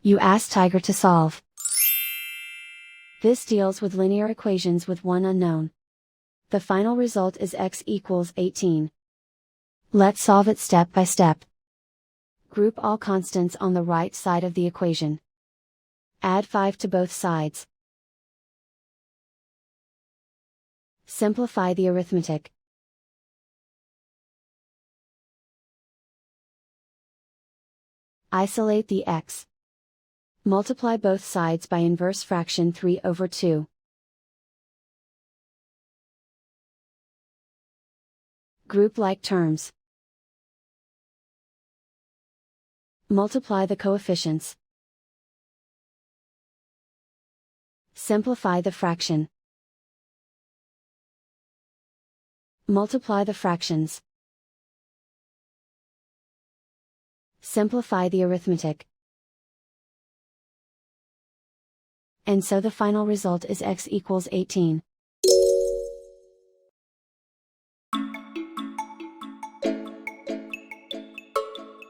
You ask Tiger to solve. This deals with linear equations with one unknown. The final result is x equals 18. Let's solve it step by step. Group all constants on the right side of the equation. Add 5 to both sides. Simplify the arithmetic. Isolate the x. Multiply both sides by inverse fraction 3/2. Group like terms. Multiply the coefficients. Simplify the fraction. Multiply the fractions. Simplify the arithmetic. And so the final result is x equals 18.